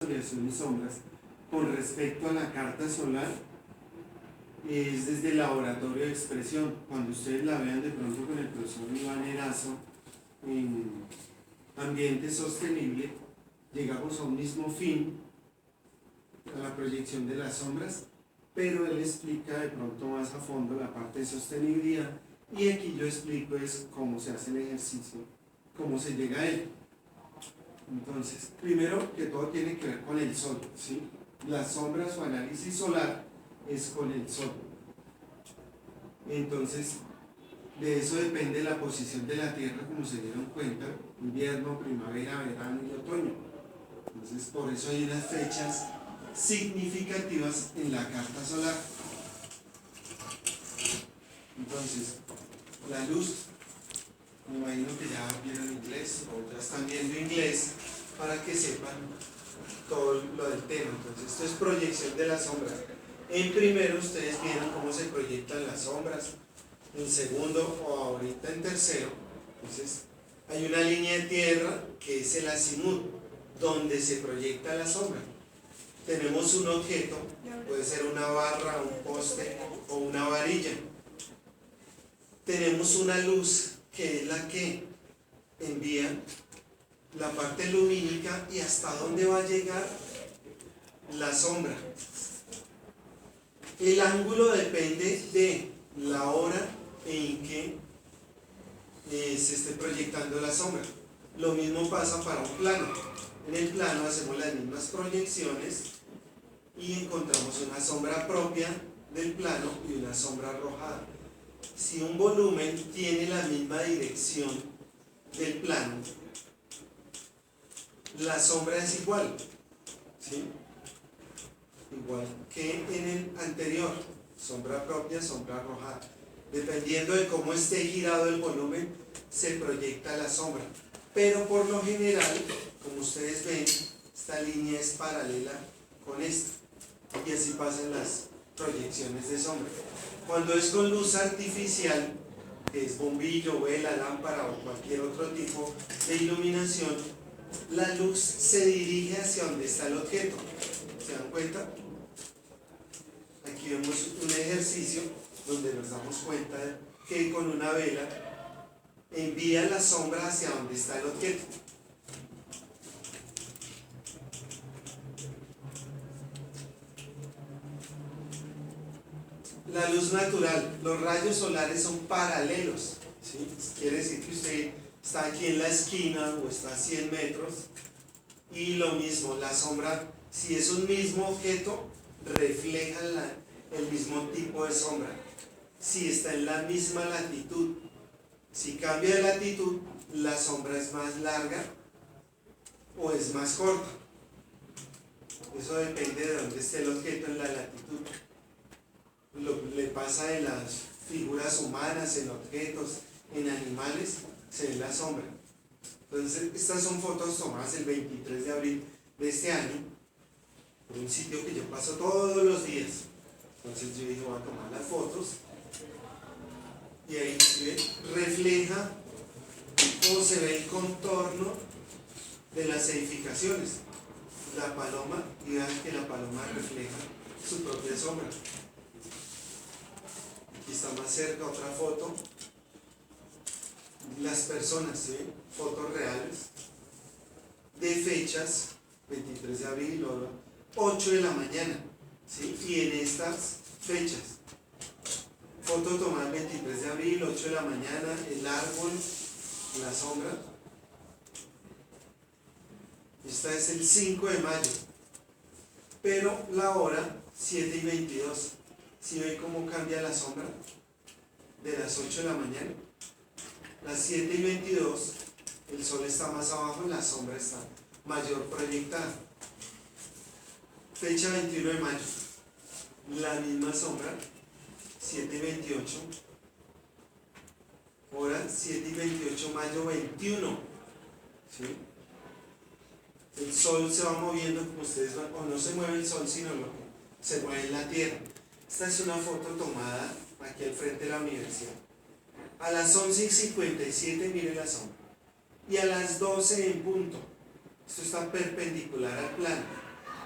variación y sombras con respecto a la carta solar es desde el laboratorio de expresión. Cuando ustedes la vean de pronto con el profesor Iván Erazo en ambiente sostenible, llegamos a un mismo fin, a la proyección de las sombras, pero él explica de pronto más a fondo la parte de sostenibilidad, y aquí yo explico es cómo se hace el ejercicio, cómo se llega a él. Entonces, primero que todo tiene que ver con el sol, ¿sí? Las sombras o análisis solar es con el sol. Entonces, de eso depende la posición de la Tierra, como se dieron cuenta, invierno, primavera, verano y otoño. Entonces, por eso hay unas fechas significativas en la carta solar. Entonces, la luz, me imagino que ya vieron inglés o ya están viendo inglés para que sepan todo lo del tema. Entonces, esto es proyección de las sombras. En primero ustedes vieron cómo se proyectan las sombras, en segundo o ahorita en tercero. Entonces, hay una línea de tierra que es el azimut, donde se proyecta la sombra. Tenemos un objeto, puede ser una barra, un poste o una varilla. Tenemos una luz que es la que envía la parte lumínica y hasta dónde va a llegar la sombra. El ángulo depende de la hora en que se esté proyectando la sombra. Lo mismo pasa para un plano. En el plano hacemos las mismas proyecciones y encontramos una sombra propia del plano y una sombra arrojada. Si un volumen tiene la misma dirección del plano, la sombra es igual, ¿sí? Igual que en el anterior, sombra propia, sombra arrojada. Dependiendo de cómo esté girado el volumen, se proyecta la sombra. Pero por lo general, como ustedes ven, esta línea es paralela con esta. Y así pasan las proyecciones de sombra. Cuando es con luz artificial, que es bombillo, vela, lámpara o cualquier otro tipo de iluminación, la luz se dirige hacia donde está el objeto. ¿Se dan cuenta? Aquí vemos un ejercicio donde nos damos cuenta que con una vela envía la sombra hacia donde está el objeto. La luz natural, los rayos solares son paralelos, ¿sí? Quiere decir que usted está aquí en la esquina o está a 100 metros y lo mismo, la sombra, si es un mismo objeto, refleja el mismo tipo de sombra. Si está en la misma latitud, si cambia de latitud, la sombra es más larga o es más corta. Eso depende de dónde esté el objeto en la latitud. Le pasa en las figuras humanas, en objetos, en animales, se ve la sombra. Entonces, estas son fotos tomadas el 23 de abril de este año, por un sitio que yo paso todos los días. Entonces yo dije, voy a tomar las fotos, y ahí refleja o se ve el contorno de las edificaciones. La paloma, y vean que la paloma refleja su propia sombra. Aquí está más cerca otra foto. Las personas, ¿sí? Fotos reales de fechas, 23 de abril, 8 de la mañana, ¿sí? Y en estas fechas, foto tomada el 23 de abril, 8 de la mañana, el árbol, la sombra. Esta es el 5 de mayo, pero la hora 7:22. ¿Sí ven cómo cambia la sombra? De las 8 de la mañana, las 7:22, el sol está más abajo y la sombra está mayor proyectada. Fecha 21 de mayo, la misma sombra, 7:28, hora 7:28, mayo 21, ¿sí? El sol se va moviendo como ustedes van, o no se mueve el sol, sino lo que se mueve en la tierra. Esta es una foto tomada aquí al frente de la universidad. A las 11:57 mire la sombra. Y a las 12 en punto. Esto está perpendicular al plano.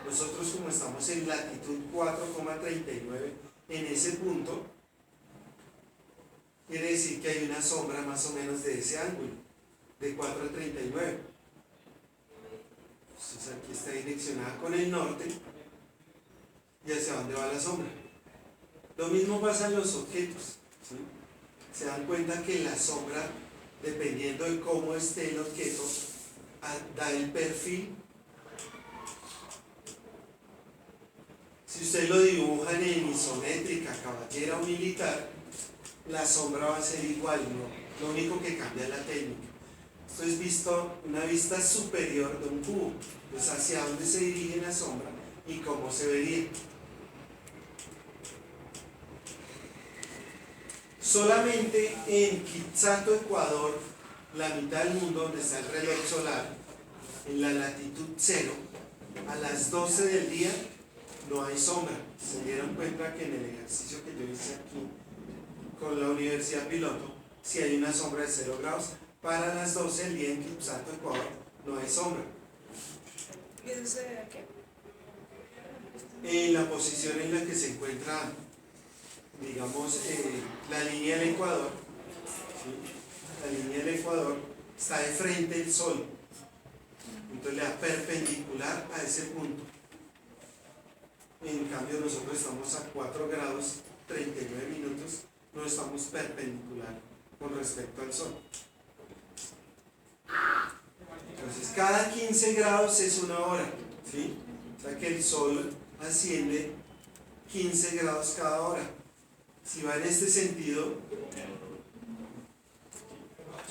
Nosotros, como estamos en latitud 4,39 en ese punto, quiere decir que hay una sombra más o menos de ese ángulo, de 4 a 39. Entonces aquí está direccionada con el norte. ¿Y hacia dónde va la sombra? Lo mismo pasa en los objetos, ¿sí? Se dan cuenta que la sombra, dependiendo de cómo esté el objeto, da el perfil. Si usted lo dibuja en isométrica, caballera o militar, la sombra va a ser igual, ¿no? Lo único que cambia es la técnica. Esto es visto, una vista superior de un cubo, pues hacia dónde se dirige la sombra y cómo se vería. Solamente en Quitsato, Ecuador, la mitad del mundo donde está el reloj solar, en la latitud 0, a las 12 del día no hay sombra. Se dieron cuenta que en el ejercicio que yo hice aquí con la Universidad Piloto, si hay una sombra de 0 grados, para las 12 del día en Quitsato, Ecuador, no hay sombra. ¿Y eso se debe a qué? En la posición en la que se encuentra, digamos, la línea del Ecuador, ¿sí? La línea del Ecuador está de frente al Sol, entonces le da perpendicular a ese punto. En cambio nosotros estamos a 4 grados 39 minutos, no estamos perpendicular con respecto al Sol. Entonces cada 15 grados es una hora, ¿sí? O sea que el Sol asciende 15 grados cada hora. Si va en este sentido,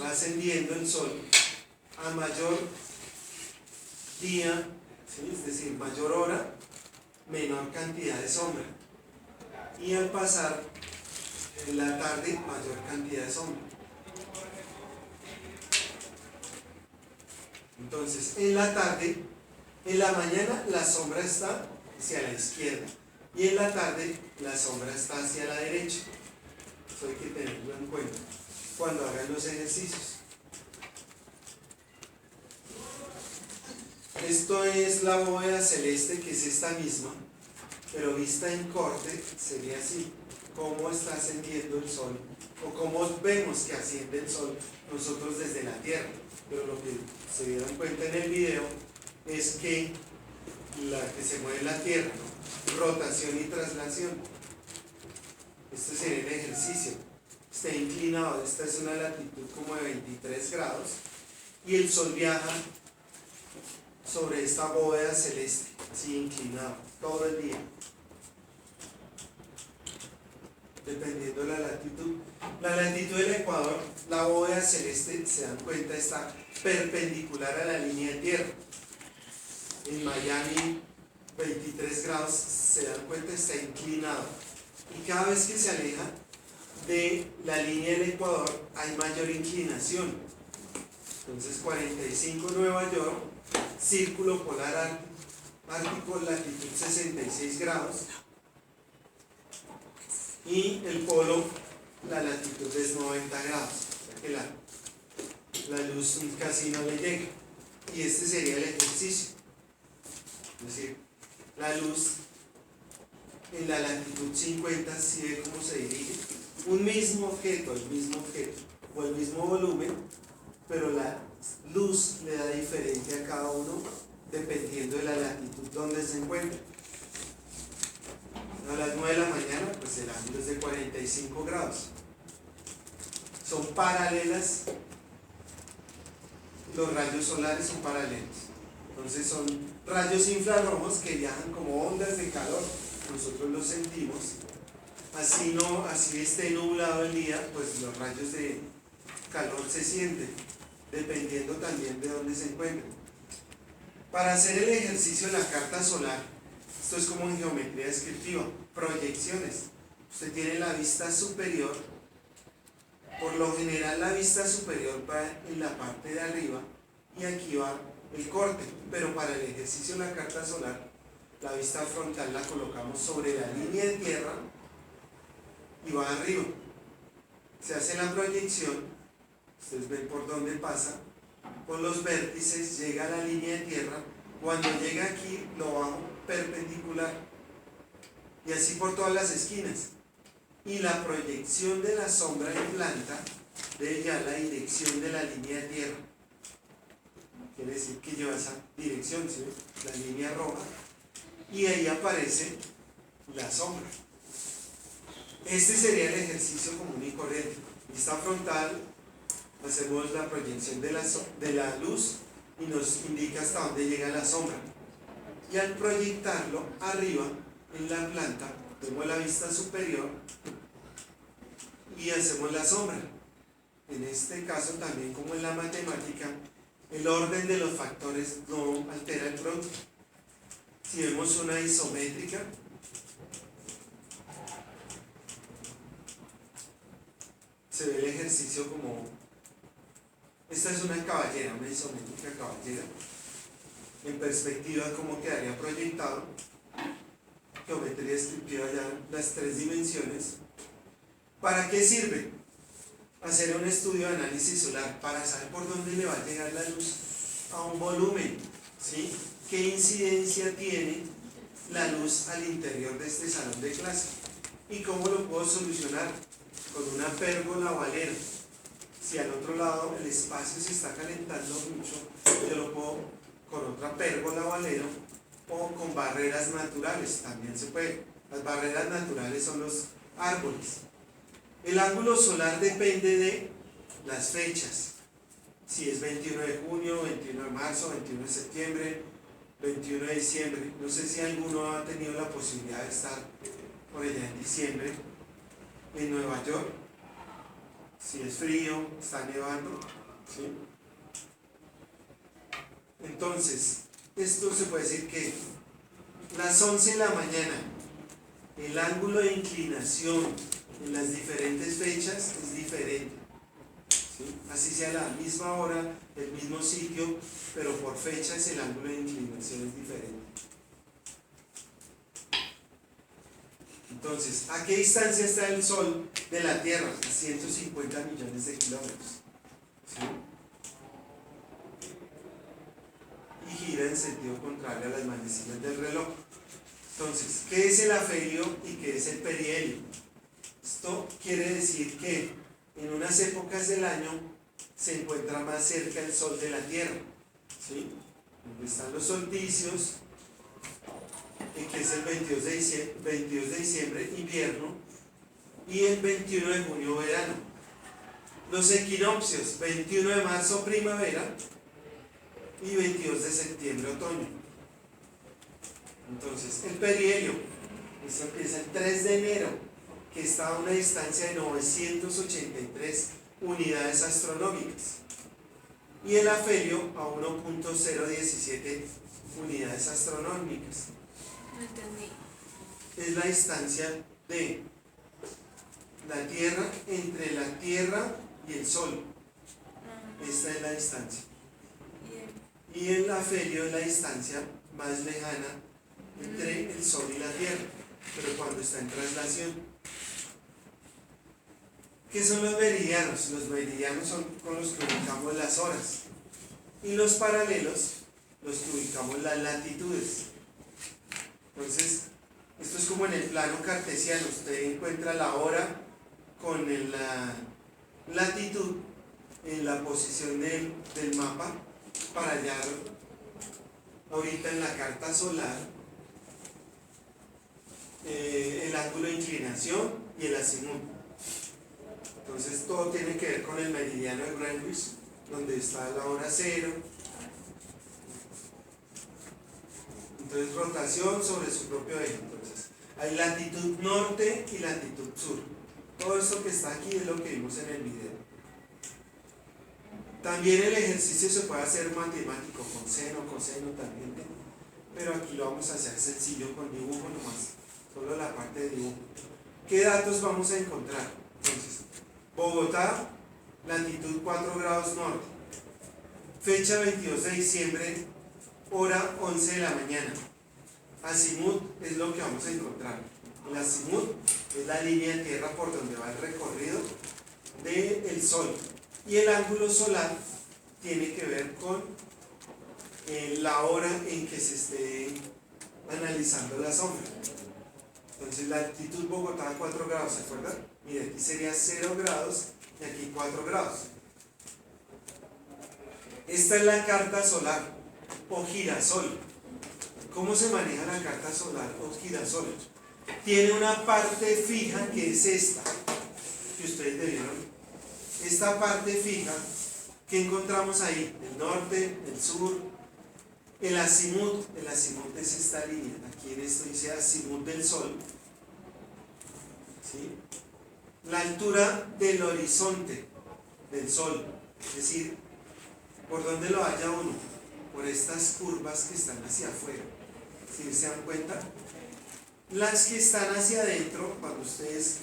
va ascendiendo el Sol a mayor día, ¿sí? Es decir, mayor hora, menor cantidad de sombra. Y al pasar en la tarde, mayor cantidad de sombra. Entonces, en la tarde, en la mañana la sombra está hacia la izquierda y en la tarde la sombra está hacia la derecha. Eso hay que tenerlo en cuenta cuando hagan los ejercicios. Esto es la bóveda celeste, que es esta misma, pero vista en corte sería así: cómo está ascendiendo el Sol, o cómo vemos que asciende el Sol nosotros desde la Tierra. Pero lo que se dieron cuenta en el video es que la que se mueve la Tierra, ¿no? Rotación y traslación. Este sería el ejercicio. Está inclinado, esta es una latitud como de 23 grados y el Sol viaja sobre esta bóveda celeste, así inclinado, todo el día, dependiendo de la latitud. La latitud del Ecuador, la bóveda celeste, se dan cuenta, está perpendicular a la línea de tierra. En Miami, 23 grados, se dan cuenta, está inclinado. Y cada vez que se aleja de la línea del Ecuador, hay mayor inclinación. Entonces, 45 Nueva York, círculo polar ártico, latitud 66 grados. Y el polo, la latitud es 90 grados, o sea que la luz casi no le llega. Y este sería el ejercicio. Es decir, la luz en la latitud 50, si ve cómo se dirige, un mismo objeto, o el mismo volumen, pero la luz le da diferente a cada uno dependiendo de la latitud donde se encuentra. A las 9 de la mañana, pues el ángulo es de 45 grados. Son paralelas, los rayos solares son paralelos. Entonces son rayos infrarrojos que viajan como ondas de calor, nosotros los sentimos. Así esté nublado el día, pues los rayos de calor se sienten, dependiendo también de dónde se encuentren. Para hacer el ejercicio de la carta solar, esto es como en geometría descriptiva, proyecciones. Usted tiene la vista superior, por lo general la vista superior va en la parte de arriba y aquí va el corte, pero para el ejercicio de la carta solar, la vista frontal la colocamos sobre la línea de tierra y va arriba. Se hace la proyección, ustedes ven por dónde pasa, con los vértices llega a la línea de tierra Cuando llega aquí, lo bajo perpendicular. Y así por todas las esquinas. Y la proyección de la sombra en planta debe llevar la dirección de la línea de tierra. Quiere decir que lleva esa dirección, ¿sí? La línea roja. Y ahí aparece la sombra. Este sería el ejercicio común y corriente. Vista frontal, hacemos la proyección de la luz y nos indica hasta dónde llega la sombra. Y al proyectarlo arriba en la planta, tenemos la vista superior y hacemos la sombra. En este caso, también como en la matemática, el orden de los factores no altera el producto. Si vemos una isométrica, se ve el ejercicio como, esta es una caballera, una isométrica caballera. En perspectiva, ¿cómo quedaría proyectado? Geometría descriptiva ya las 3 dimensiones. ¿Para qué sirve? Hacer un estudio de análisis solar para saber por dónde le va a llegar la luz a un volumen, ¿sí? ¿Qué incidencia tiene la luz al interior de este salón de clase? ¿Y cómo lo puedo solucionar? Con una pérgola o alero. Si al otro lado el espacio se está calentando mucho, yo lo puedo con otra pérgola o alero o con barreras naturales, también se puede. Las barreras naturales son los árboles. El ángulo solar depende de las fechas. Si es 21 de junio, 21 de marzo, 21 de septiembre, 21 de diciembre. No sé si alguno ha tenido la posibilidad de estar por allá en diciembre en Nueva York. Si es frío, está nevando, ¿sí? Entonces, esto se puede decir que las 11 de la mañana, el ángulo de inclinación en las diferentes fechas es diferente, ¿sí? Así sea la misma hora, el mismo sitio, pero por fechas el ángulo de inclinación es diferente. Entonces, ¿a qué distancia está el Sol de la Tierra? A 150 millones de kilómetros, ¿sí? Y gira en sentido contrario a las manecillas del reloj. Entonces, ¿qué es el afelio y qué es el perihelio? Esto quiere decir que en unas épocas del año se encuentra más cerca el Sol de la Tierra, ¿sí? Donde están los solsticios, que es el 22 de diciembre, invierno, y el 21 de junio, verano. Los equinoccios, 21 de marzo, primavera, y 22 de septiembre, otoño. Entonces, el perihelio, esto empieza el 3 de enero, que está a una distancia de 983 unidades astronómicas, y el afelio a 1.017 unidades astronómicas. No entendí. Es la distancia de la Tierra entre la Tierra y el Sol. Esta es la distancia. Y el afelio es la distancia más lejana entre el Sol y la Tierra, pero cuando está en traslación. ¿Qué son los meridianos? Los meridianos son con los que ubicamos las horas. Y los paralelos, los que ubicamos las latitudes. Entonces, esto es como en el plano cartesiano. Usted encuentra la hora con la latitud en la posición del mapa para hallar ahorita en la carta solar el ángulo de inclinación y el azimut. Entonces todo tiene que ver con el meridiano de Greenwich, donde está la hora cero. Entonces rotación sobre su propio eje. Entonces hay latitud norte y latitud sur. Todo esto que está aquí es lo que vimos en el video. También el ejercicio se puede hacer matemático, con seno, coseno también, pero aquí lo vamos a hacer sencillo con dibujo nomás, solo la parte de dibujo. ¿Qué datos vamos a encontrar? Entonces, Bogotá, latitud 4 grados norte, fecha 22 de diciembre, hora 11 de la mañana. Azimut es lo que vamos a encontrar. El azimut es la línea de tierra por donde va el recorrido del Sol. Y el ángulo solar tiene que ver con la hora en que se esté analizando la sombra. Entonces la altitud Bogotá 4 grados, ¿se acuerdan? Mire, aquí sería 0 grados y aquí 4 grados. Esta es la carta solar o girasol. ¿Cómo se maneja la carta solar o girasol? Tiene una parte fija que es esta, que ustedes vieron. Esta parte fija, que encontramos ahí? El norte, el sur, el azimut es esta línea. Aquí en esto dice azimut del sol. ¿Sí? La altura del horizonte del sol, es decir, ¿por dónde lo halla uno? Por estas curvas que están hacia afuera. ¿Sí se dan cuenta? Las que están hacia adentro, cuando ustedes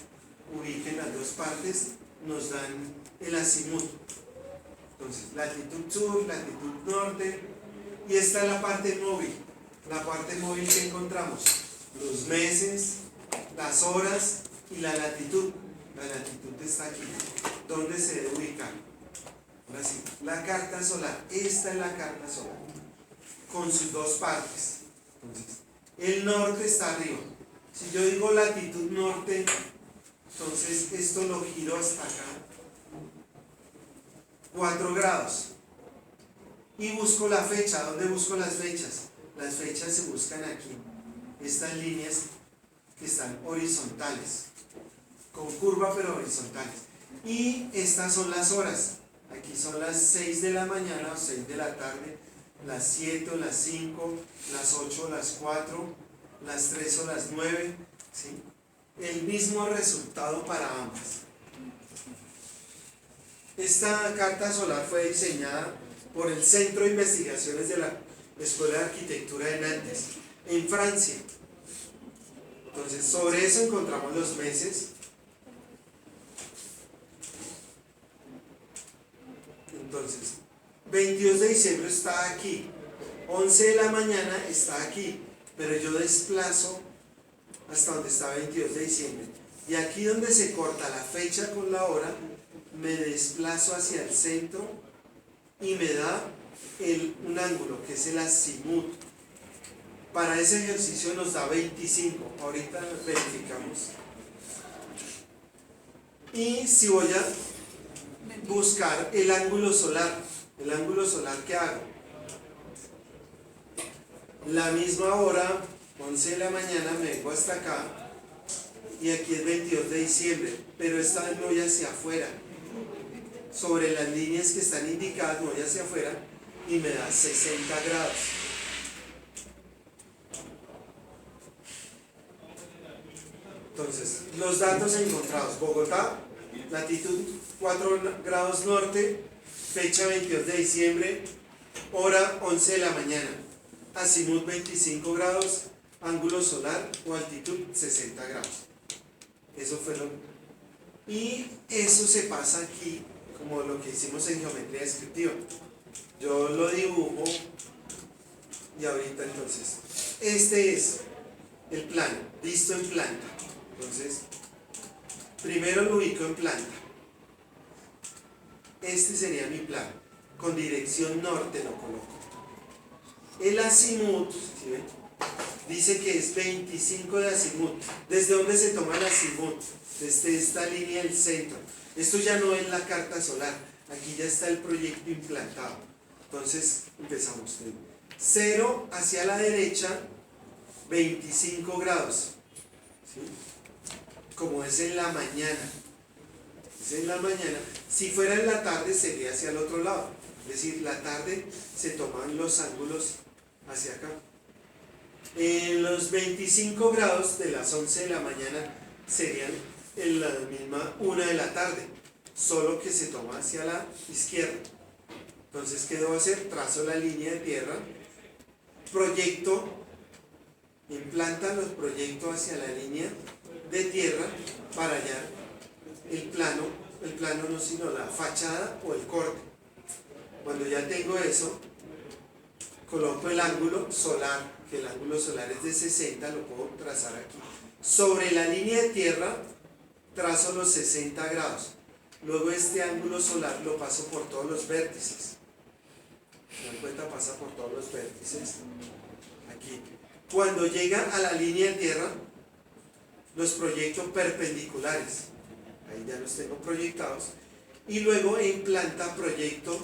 ubiquen las dos partes, nos dan el azimut. Entonces, latitud sur, latitud norte, y esta es la parte móvil. La parte móvil que encontramos, los meses, las horas y la latitud. La latitud está aquí. ¿Dónde se debe ubicar? Ahora sí, la carta solar. Esta es la carta solar, con sus dos partes. Entonces, el norte está arriba. Si yo digo latitud norte, entonces esto lo giro hasta acá, 4 grados. Y busco la fecha. ¿Dónde busco las fechas? Las fechas se buscan aquí. Estas líneas que están horizontales, con curva pero horizontales. Y estas son las horas. Aquí son las 6 de la mañana o 6 de la tarde, las 7 o las 5, las 8 o las 4, las 3 o las 9. ¿Sí? El mismo resultado para ambas. Esta carta solar fue diseñada por el Centro de Investigaciones de la Escuela de Arquitectura de Nantes, en Francia. Entonces, sobre eso encontramos los meses. Entonces, 22 de diciembre está aquí, 11 de la mañana está aquí, pero yo desplazo hasta donde está 22 de diciembre. Y aquí donde se corta la fecha con la hora, me desplazo hacia el centro y me da un ángulo que es el azimut. Para ese ejercicio nos da 25. Ahorita verificamos. Y si voy a buscar el ángulo solar que hago, la misma hora, 11 de la mañana, me vengo hasta acá y aquí es 22 de diciembre, pero esta vez me voy hacia afuera. Sobre las líneas que están indicadas me voy hacia afuera y me da 60 grados. Entonces, los datos encontrados: Bogotá, latitud 4 grados norte, fecha 22 de diciembre, hora 11 de la mañana, azimut 25 grados, ángulo solar o altitud 60 grados. Eso fue lo. Y eso se pasa aquí, como lo que hicimos en geometría descriptiva. Yo lo dibujo y ahorita entonces, este es el plano, visto en planta. Entonces, primero lo ubico en planta. Este sería mi plano. Con dirección norte lo coloco. El azimut, ¿sí ven? Dice que es 25 de azimut. ¿Desde dónde se toma el azimut? Desde esta línea del centro. Esto ya no es la carta solar. Aquí ya está el proyecto implantado. Entonces, empezamos. 0 hacia la derecha, 25 grados. ¿Sí? Como es en la mañana. Es en la mañana. Si fuera en la tarde sería hacia el otro lado. Es decir, la tarde se toman los ángulos hacia acá. En los 25 grados de las 11 de la mañana serían en la misma 1 de la tarde, solo que se toma hacia la izquierda. Entonces, ¿qué debo hacer? Trazo la línea de tierra, proyecto, en planta los proyecto hacia la línea de tierra para hallar el plano no, sino la fachada o el corte. Cuando ya tengo eso, coloco el ángulo solar, que el ángulo solar es de 60, lo puedo trazar aquí. Sobre la línea de tierra trazo los 60 grados. Luego este ángulo solar lo paso por todos los vértices. ¿Se dan cuenta? Pasa por todos los vértices. Aquí. Cuando llega a la línea de tierra, los proyecto perpendiculares. Ahí ya los tengo proyectados. Y luego en planta proyecto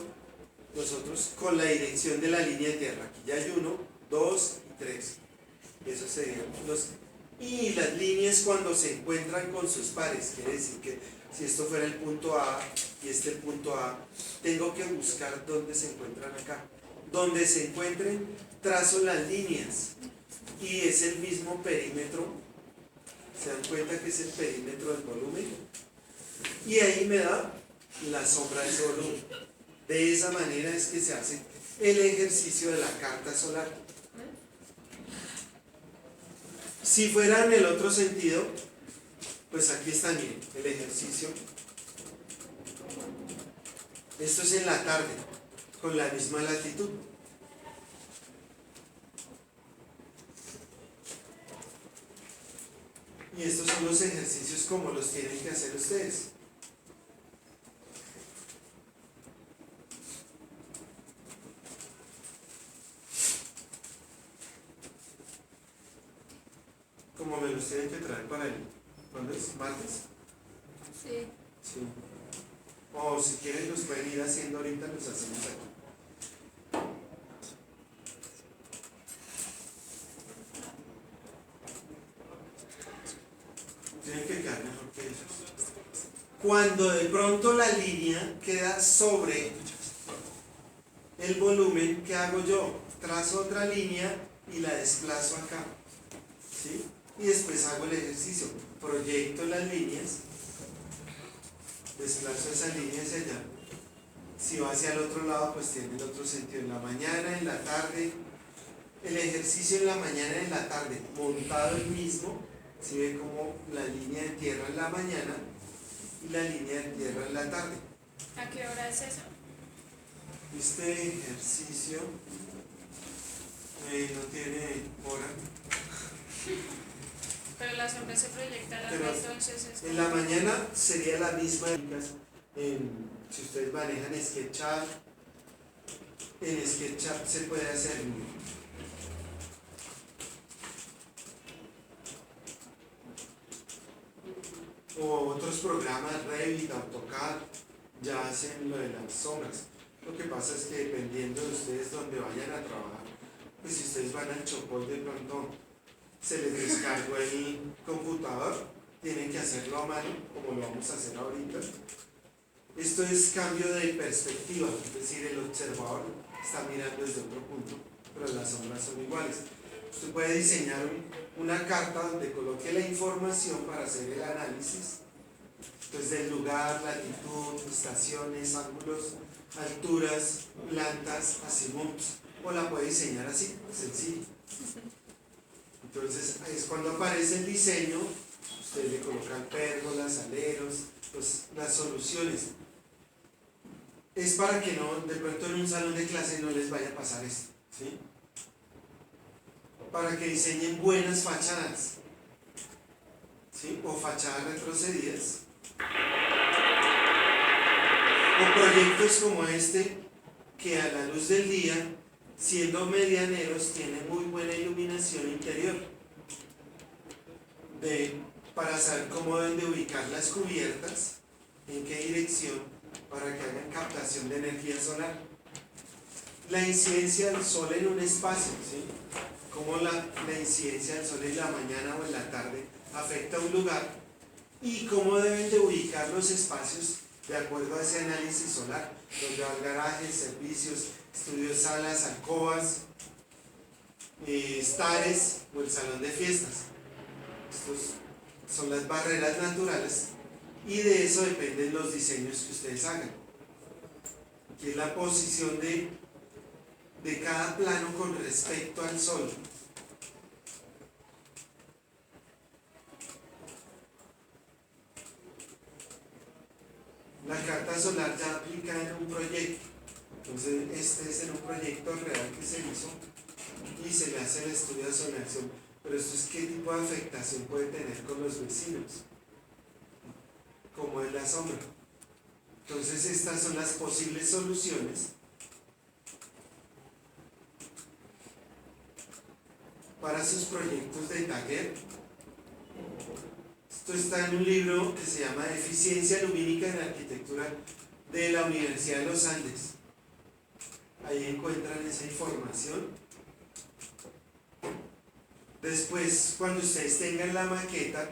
nosotros con la dirección de la línea de tierra. Aquí ya hay 1, 2 y 3. Eso serían los... Y las líneas cuando se encuentran con sus pares, quiere decir que si esto fuera el punto A y este el punto A, tengo que buscar dónde se encuentran acá. Donde se encuentren, trazo las líneas. Y es el mismo perímetro. ¿Se dan cuenta que es el perímetro del volumen? Y ahí me da la sombra de ese volumen. De esa manera es que se hace el ejercicio de la carta solar. Si fuera en el otro sentido, pues aquí está bien el ejercicio. Esto es en la tarde, con la misma latitud. Y estos son los ejercicios como los tienen que hacer ustedes. Como me los tienen que traer para el... ¿Cuándo es? ¿Martes? Sí. Sí. O si quieren los pueden ir haciendo ahorita, los hacemos aquí. Tienen que quedar mejor que ellos. Cuando de pronto la línea queda sobre el volumen, ¿qué hago yo? Trazo otra línea y la desplazo acá. ¿Sí? Y después hago el ejercicio. Proyecto las líneas, desplazo esa línea hacia allá. Si va hacia el otro lado, pues tiene el otro sentido. En la mañana, en la tarde. El ejercicio en la mañana y en la tarde, montado el mismo. Si ve como la línea de tierra en la mañana y la línea de tierra en la tarde. ¿A qué hora es eso? Este ejercicio no tiene hora. Pero la sombra se proyecta a la Pero entonces es en la mañana sería la misma. Si ustedes manejan SketchUp, en SketchUp se puede hacer o otros programas, Revit, AutoCAD, ya hacen lo de las sombras. Lo que pasa es que dependiendo de ustedes donde vayan a trabajar, pues si ustedes van al Chocó de pronto se les descargó el computador, tienen que hacerlo a mano, como lo vamos a hacer ahorita. Esto es cambio de perspectiva, es decir, el observador está mirando desde otro punto, pero las sombras son iguales. Usted puede diseñar una carta donde coloque la información para hacer el análisis, pues del lugar, latitud, estaciones, ángulos, alturas, plantas, azimuts, o la puede diseñar así, sencillo. Entonces es cuando aparece el diseño, usted le colocan pérgolas, aleros, pues las soluciones. Es para que no, de pronto en un salón de clase no les vaya a pasar esto, ¿sí? Para que diseñen buenas fachadas, ¿sí? O fachadas retrocedidas. O proyectos como este, que a la luz del día, siendo medianeros, tienen muy buena iluminación interior. Para saber cómo deben de ubicar las cubiertas, en qué dirección, para que hagan captación de energía solar. La incidencia del sol en un espacio, ¿sí? Cómo la incidencia del sol en la mañana o en la tarde afecta a un lugar y cómo deben de ubicar los espacios de acuerdo a ese análisis solar, donde hay garajes, servicios, estudios, salas, alcobas, estares o el salón de fiestas. Estos son las barreras naturales y de eso dependen los diseños que ustedes hagan. Aquí es la posición de cada plano con respecto al sol. La carta solar ya aplica en un proyecto. Entonces este es en un proyecto real que se hizo y se le hace el estudio de zonación. Pero esto es qué tipo de afectación puede tener con los vecinos, como es la sombra. Entonces estas son las posibles soluciones para sus proyectos de taller. Esto está en un libro que se llama Eficiencia Lumínica en Arquitectura de la Universidad de los Andes. Ahí encuentran esa información. Después, cuando ustedes tengan la maqueta,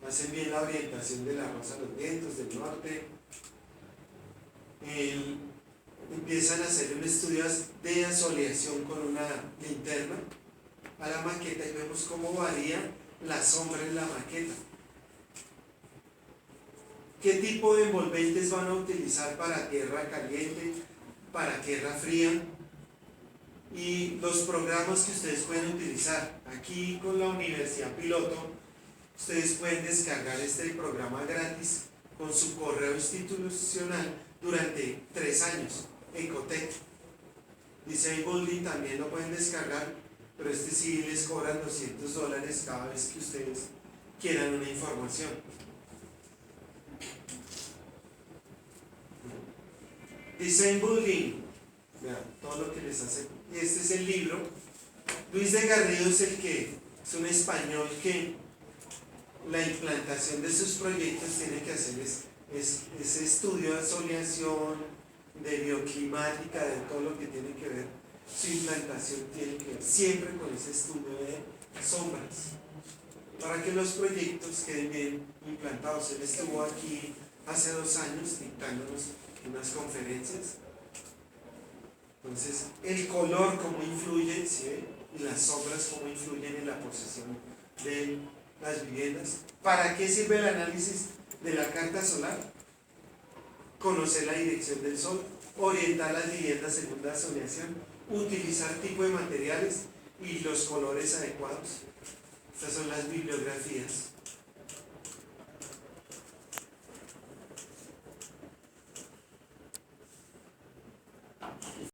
hacen bien la orientación de la rosa a los vientos del norte. Empiezan a hacer un estudio de asoleación con una linterna a la maqueta y vemos cómo varía la sombra en la maqueta. ¿Qué tipo de envolventes van a utilizar para tierra caliente, para tierra fría? Y los programas que ustedes pueden utilizar. Aquí con la Universidad Piloto, ustedes pueden descargar este programa gratis con su correo institucional durante 3 años. Ecotec. Design Building también lo pueden descargar, pero este sí les cobran $200 cada vez que ustedes quieran una información. Design Building, vean todo lo que les hace. Este es el libro. Luis de Garrido es es un español que la implantación de sus proyectos tiene que hacer ese estudio de asoleación, de bioclimática, de todo lo que tiene que ver. Su implantación tiene que ver siempre con ese estudio de sombras, para que los proyectos queden bien implantados. Él estuvo aquí hace 2 años dictándonos unas conferencias. Entonces, el color cómo influye, ¿sí ve? Y las sombras cómo influyen en la posición de las viviendas. ¿Para qué sirve el análisis de la carta solar? Conocer la dirección del sol, orientar las viviendas según la soleación, utilizar tipo de materiales y los colores adecuados. Estas son las bibliografías.